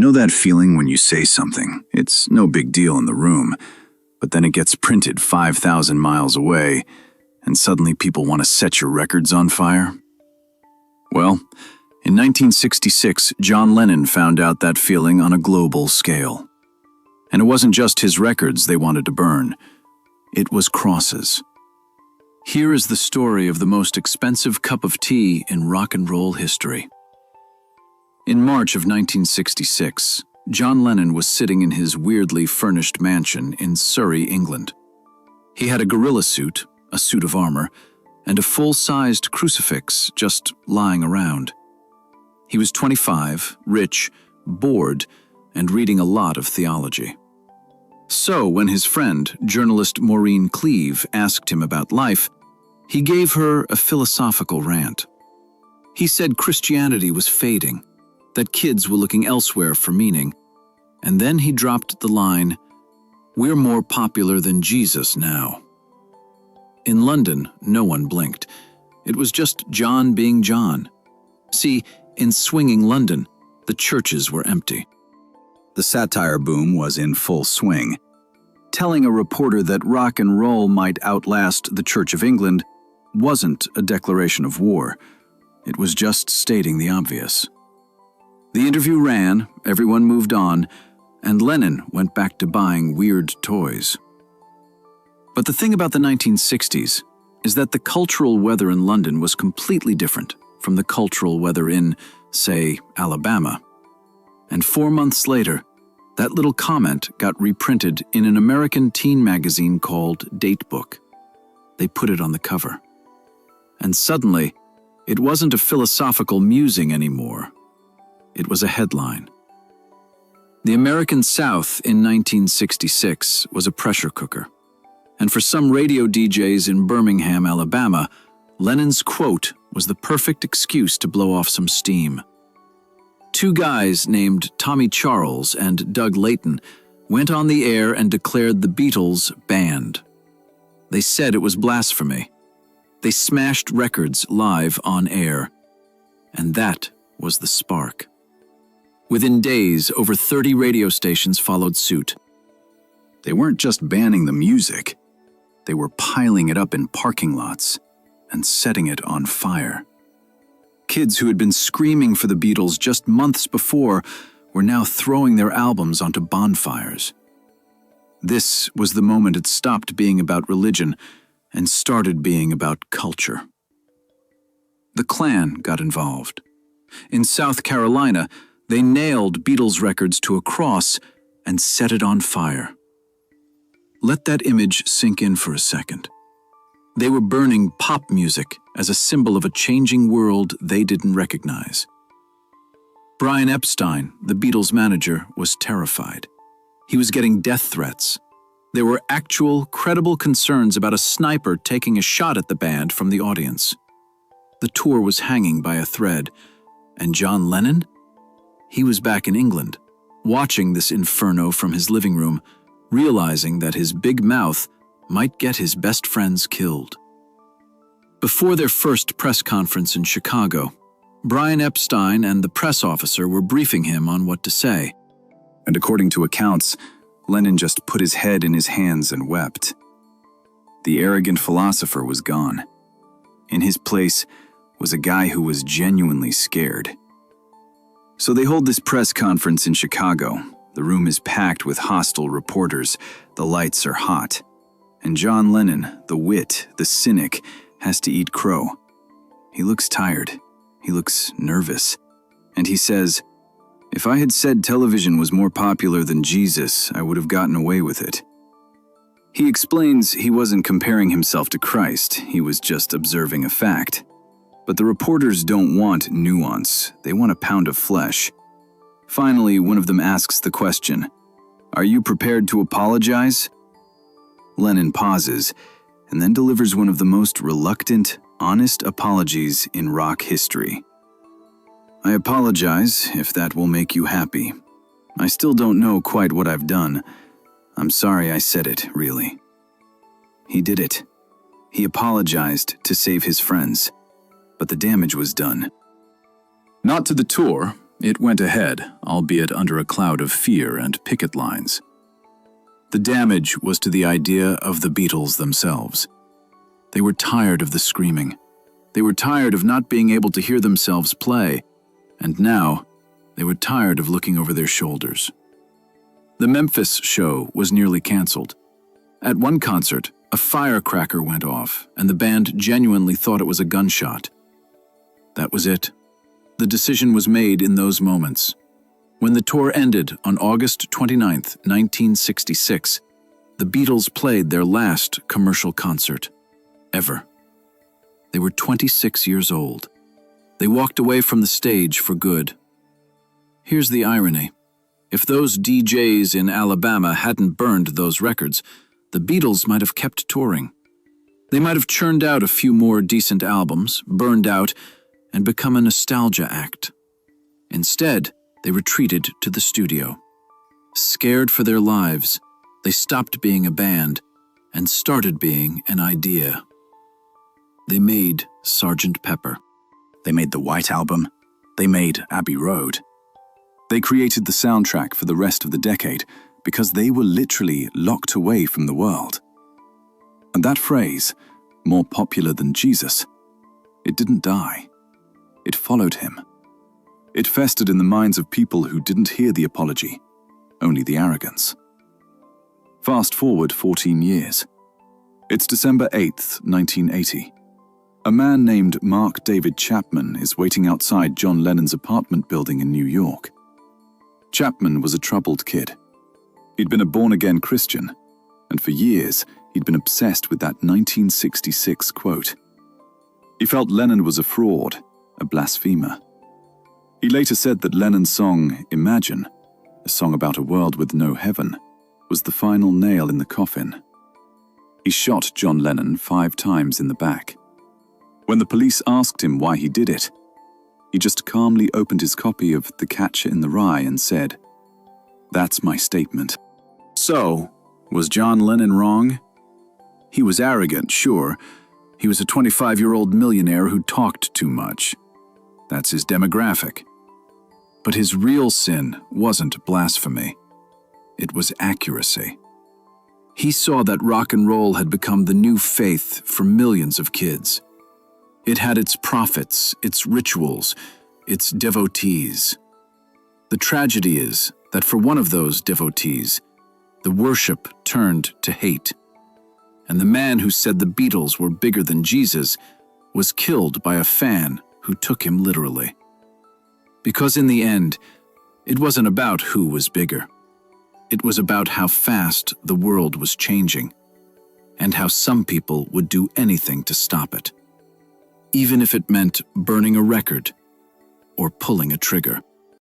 know that feeling when you say something, it's no big deal in the room, but then it gets printed 5,000 miles away, and suddenly people want to set your records on fire? Well, in 1966, John Lennon found out that feeling on a global scale. And it wasn't just his records they wanted to burn. It was crosses. Here is the story of the most expensive cup of tea in rock and roll history. In March of 1966, John Lennon was sitting in his weirdly furnished mansion in Surrey, England. He had a gorilla suit, a suit of armor, and a full-sized crucifix just lying around. He was 25, rich, bored, and reading a lot of theology. So when his friend, journalist Maureen Cleave, asked him about life, he gave her a philosophical rant. He said Christianity was fading, that kids were looking elsewhere for meaning, and then he dropped the line, "We're more popular than Jesus now." In London, no one blinked. It was just John being John. See, in swinging London, the churches were empty. The satire boom was in full swing. Telling a reporter that rock and roll might outlast the Church of England wasn't a declaration of war. It was just stating the obvious. The interview ran, everyone moved on, and Lennon went back to buying weird toys. But the thing about the 1960s is that the cultural weather in London was completely different from the cultural weather in, say, Alabama. And 4 months later, that little comment got reprinted in an American teen magazine called Datebook. They put it on the cover. And suddenly, it wasn't a philosophical musing anymore. It was a headline. The American South in 1966 was a pressure cooker. And for some radio DJs in Birmingham, Alabama, Lennon's quote was the perfect excuse to blow off some steam. Two guys named Tommy Charles and Doug Layton went on the air and declared the Beatles banned. They said it was blasphemy. They smashed records live on air. And that was the spark. Within days, over 30 radio stations followed suit. They weren't just banning the music. They were piling it up in parking lots and setting it on fire. Kids who had been screaming for the Beatles just months before were now throwing their albums onto bonfires. This was the moment it stopped being about religion and started being about culture. The Klan got involved. In South Carolina, they nailed Beatles records to a cross and set it on fire. Let that image sink in for a second. They were burning pop music as a symbol of a changing world they didn't recognize. Brian Epstein, the Beatles manager, was terrified. He was getting death threats. There were actual, credible concerns about a sniper taking a shot at the band from the audience. The tour was hanging by a thread, and John Lennon? He was back in England, watching this inferno from his living room, realizing that his big mouth might get his best friends killed. Before their first press conference in Chicago, Brian Epstein and the press officer were briefing him on what to say. And according to accounts, Lennon just put his head in his hands and wept. The arrogant philosopher was gone. In his place was a guy who was genuinely scared. So they hold this press conference in Chicago. The room is packed with hostile reporters. The lights are hot. And John Lennon, the wit, the cynic, has to eat crow. He looks tired. He looks nervous. And he says, "If I had said television was more popular than Jesus, I would have gotten away with it." He explains he wasn't comparing himself to Christ. He was just observing a fact. But the reporters don't want nuance. They want a pound of flesh. Finally, one of them asks the question, "Are you prepared to apologize?" Lennon pauses and then delivers one of the most reluctant, honest apologies in rock history. "I apologize if that will make you happy. I still don't know quite what I've done. I'm sorry I said it, really." He did it. He apologized to save his friends. But the damage was done. Not to the tour, It went ahead, albeit under a cloud of fear and picket lines. The damage was to the idea of the Beatles themselves. They were tired of the screaming. They were tired of not being able to hear themselves play, and now they were tired of looking over their shoulders. The Memphis show was nearly canceled. At one concert, a firecracker went off, and the band genuinely thought it was a gunshot. That was it. The decision was made in those moments. When the tour ended on August 29, 1966, the Beatles played their last commercial concert ever. They were 26 years old. They walked away from the stage for good. Here's the irony. If those DJs in Alabama hadn't burned those records, the Beatles might have kept touring. They might have churned out a few more decent albums, burned out, and become a nostalgia act. Instead, they retreated to the studio. Scared for their lives, they stopped being a band and started being an idea. They made Sgt. Pepper. They made the White Album. They made Abbey Road. They created the soundtrack for the rest of the decade because they were literally locked away from the world. And that phrase, more popular than Jesus, it didn't die. It followed him. It festered in the minds of people who didn't hear the apology, only the arrogance. Fast forward 14 years. It's December 8th, 1980. A man named Mark David Chapman is waiting outside John Lennon's apartment building in New York. Chapman was a troubled kid. He'd been a born-again Christian, and for years he'd been obsessed with that 1966 quote. He felt Lennon was a fraud, a blasphemer. He later said that Lennon's song, Imagine, a song about a world with no heaven, was the final nail in the coffin. He shot John Lennon 5 times in the back. When the police asked him why he did it, he just calmly opened his copy of The Catcher in the Rye and said, "That's my statement." So, was John Lennon wrong? He was arrogant, sure. He was a 25-year-old millionaire who talked too much. That's his demographic. But his real sin wasn't blasphemy. It was accuracy. He saw that rock and roll had become the new faith for millions of kids. It had its prophets, its rituals, its devotees. The tragedy is that for one of those devotees, the worship turned to hate. And the man who said the Beatles were bigger than Jesus was killed by a fan who took him literally. Because in the end, it wasn't about who was bigger. It was about how fast the world was changing, and how some people would do anything to stop it, even if it meant burning a record or pulling a trigger.